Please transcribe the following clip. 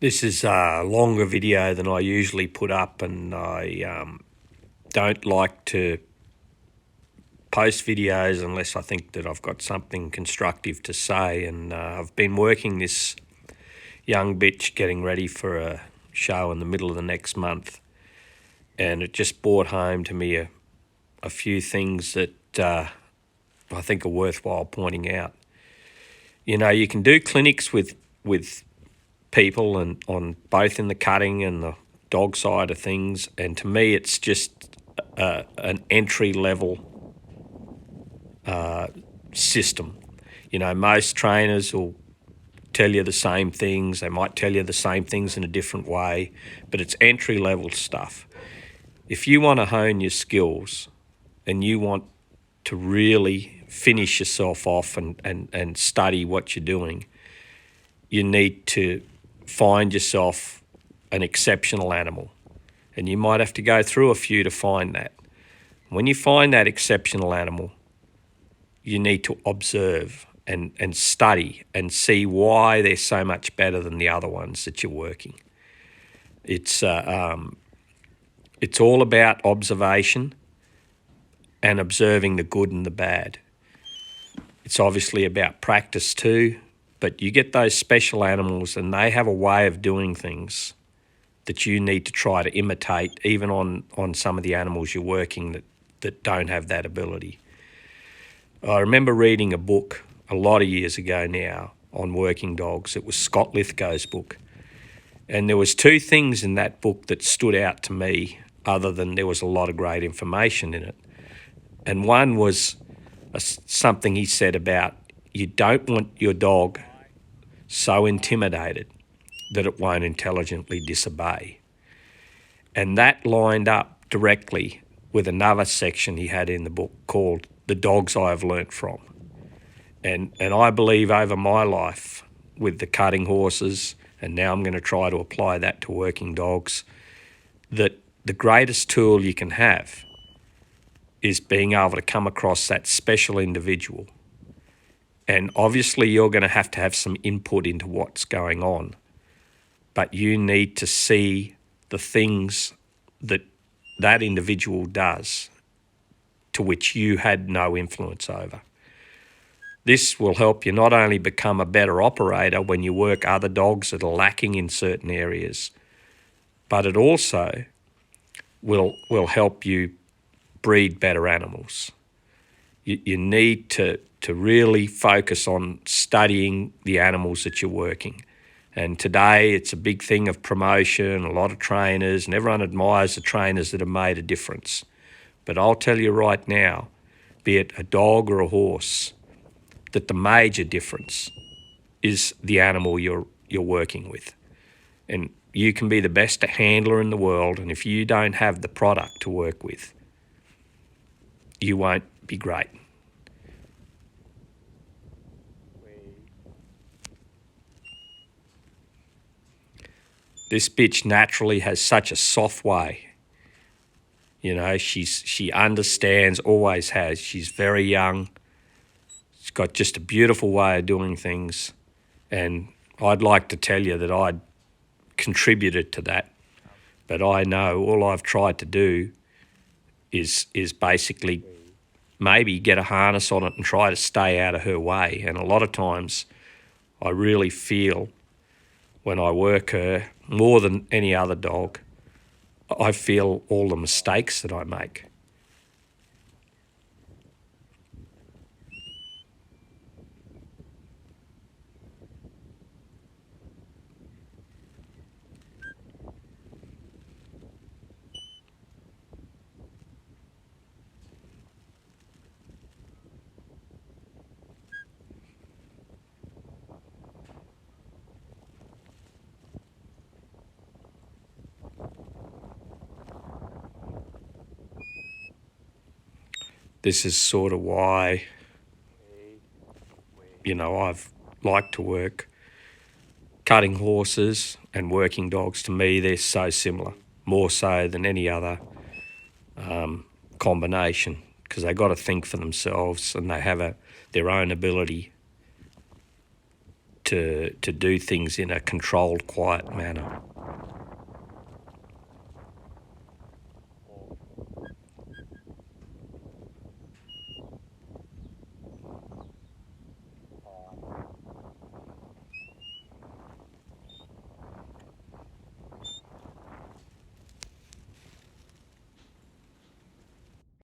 This is a longer video than I usually put up, and I don't like to post videos unless I think that I've got something constructive to say. And I've been working this young bitch getting ready for a show in the middle of the next month, and it just brought home to me a few things that I think are worthwhile pointing out. You know, you can do clinics with people and on both in the cutting and the dog side of things, and to me it's just an entry level system. You know, most trainers will tell you the same things. They might tell you the same things in a different way, but it's entry level stuff. If you want to hone your skills and you want to really finish yourself off and study what you're doing, you need to find yourself an exceptional animal. And you might have to go through a few to find that. When you find that exceptional animal, you need to observe and study and see why they're so much better than the other ones that you're working. It's all about observation and observing the good and the bad. It's obviously about practice too, but you get those special animals and they have a way of doing things that you need to try to imitate, even on some of the animals you're working that don't have that ability. I remember reading a book a lot of years ago now on working dogs. It was Scott Lithgow's book. And there was two things in that book that stood out to me, other than there was a lot of great information in it. And one was something he said about you don't want your dog so intimidated that it won't intelligently disobey. And that lined up directly with another section he had in the book called The Dogs I Have Learnt From. And I believe over my life with the cutting horses, and now I'm going to try to apply that to working dogs, that the greatest tool you can have is being able to come across that special individual. And obviously you're going to have some input into what's going on, but you need to see the things that that individual does to which you had no influence over. This will help you not only become a better operator when you work other dogs that are lacking in certain areas, but it also will help you breed better animals. You need to really focus on studying the animals that you're working. And today it's a big thing of promotion, a lot of trainers, and everyone admires the trainers that have made a difference. But I'll tell you right now, be it a dog or a horse, that the major difference is the animal you're working with. And you can be the best handler in the world, and if you don't have the product to work with, you won't be great. This bitch naturally has such a soft way. You know, she understands, always has. She's very young. She's got just a beautiful way of doing things. And I'd like to tell you that I'd contributed to that. But I know all I've tried to do is basically maybe get a harness on it and try to stay out of her way. And a lot of times I really feel when I work her, more than any other dog, I feel all the mistakes that I make. This is sort of why, you know, I've liked to work cutting horses and working dogs. To me, they're so similar, more so than any other combination, because they got to think for themselves and they have their own ability to do things in a controlled, quiet manner.